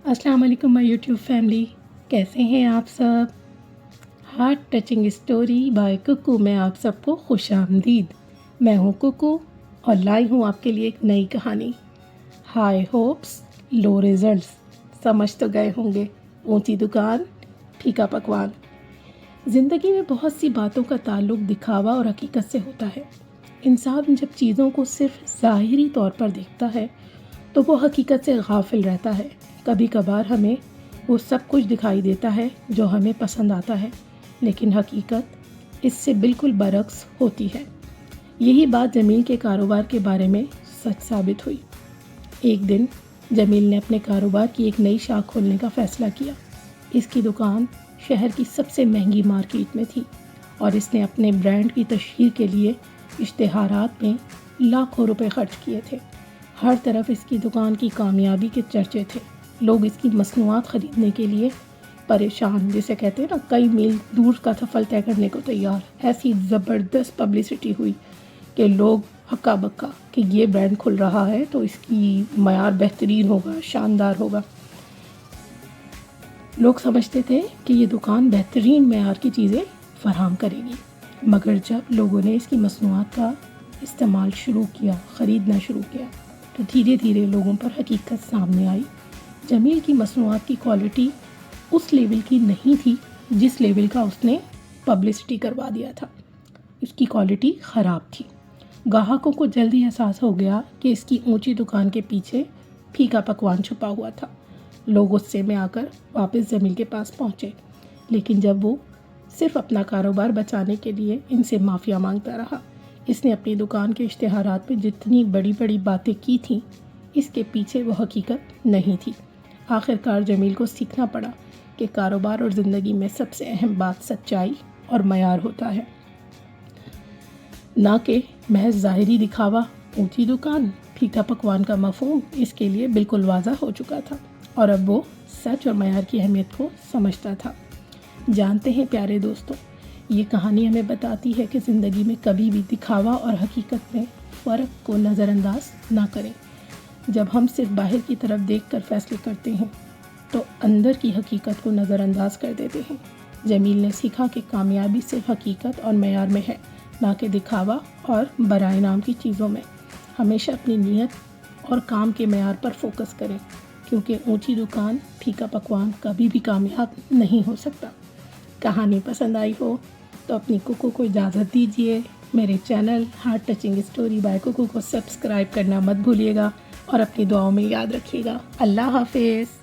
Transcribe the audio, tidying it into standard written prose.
अस्सलाम वालेकुम my YouTube family, कैसे हैं आप सब। Heart touching story by Kuku में आप सबको खुशामदीद। मैं हूं कुकू और लाई हूं आपके लिए एक नई कहानी। हाई होप्स लो रिजल्ट्स, समझ तो गए होंगे। ऊंची दुकान फीका पकवान। ज़िंदगी में बहुत सी बातों का ताल्लुक दिखावा और हकीकत से होता है। इंसान जब चीज़ों को सिर्फ ज़ाहिरी तौर पर देखता है तो वो हकीकत से गाफिल रहता है। कभी कभार हमें वो सब कुछ दिखाई देता है जो हमें पसंद आता है, लेकिन हकीकत इससे बिल्कुल बरक्स होती है। यही बात जमील के कारोबार के बारे में सच साबित हुई। एक दिन जमील ने अपने कारोबार की एक नई शाख खोलने का फ़ैसला किया। इसकी दुकान शहर की सबसे महंगी मार्केट में थी और इसने अपने ब्रांड की तशहीर के लिए इश्तिहारात में लाखों रुपए खर्च किए थे। हर तरफ इसकी दुकान की कामयाबी के चर्चे थे। लोग इसकी मसनूआत ख़रीदने के लिए परेशान, जिसे कहते हैं ना, कई मील दूर का सफ़र तय करने को तैयार। ऐसी ज़बरदस्त पब्लिसिटी हुई कि लोग हक्का बक्का कि ये ब्रांड खुल रहा है तो इसकी मयार बेहतरीन होगा, शानदार होगा। लोग समझते थे कि ये दुकान बेहतरीन मयार की चीज़ें फराहम करेगी, मगर जब लोगों ने इसकी मसनूआत का इस्तेमाल शुरू किया, ख़रीदना शुरू किया, तो धीरे धीरे लोगों पर हकीकत सामने आई। जमील की मसनूआत की क्वालिटी उस लेवल की नहीं थी जिस लेवल का उसने पब्लिसिटी करवा दिया था। इसकी क्वालिटी ख़राब थी। ग्राहकों को जल्दी एहसास हो गया कि इसकी ऊंची दुकान के पीछे फीका पकवान छुपा हुआ था। लोग गुस्से में आकर वापस जमील के पास पहुँचे, लेकिन जब वो सिर्फ अपना कारोबार बचाने के लिए इनसे माफ़िया मांगता रहा। इसने अपनी दुकान के इश्तिहारात में जितनी बड़ी बड़ी बातें की थीं, इसके पीछे वो हकीकत नहीं थी। आखिरकार जमील को सीखना पड़ा कि कारोबार और ज़िंदगी में सबसे अहम बात सच्चाई और मयार होता है, ना कि महज ज़ाहिरी दिखावा। ऊंची दुकान फीका पकवान का मफ़हूम इसके लिए बिल्कुल वाज़ा हो चुका था और अब वो सच और मयार की अहमियत को समझता था। जानते हैं प्यारे दोस्तों, ये कहानी हमें बताती है कि ज़िंदगी में कभी भी दिखावा और हकीकत में फ़र्क को नज़रअंदाज ना करें। जब हम सिर्फ बाहर की तरफ देखकर फ़ैसले करते हैं तो अंदर की हकीकत को नज़रअंदाज कर देते हैं। जमील ने सीखा कि कामयाबी सिर्फ हकीकत और मयार में है, ना कि दिखावा और बराए नाम की चीज़ों में। हमेशा अपनी नीयत और काम के मयार पर फोकस करें, क्योंकि ऊंची दुकान फीका पकवान कभी भी कामयाब नहीं हो सकता। कहानी पसंद आई हो तो अपनी कुकू को इजाज़त दीजिए। मेरे channel heart touching story by Kuku को सब्सक्राइब करना मत भूलिएगा और अपनी दुआओं में याद रखिएगा। अल्लाह हाफिज़।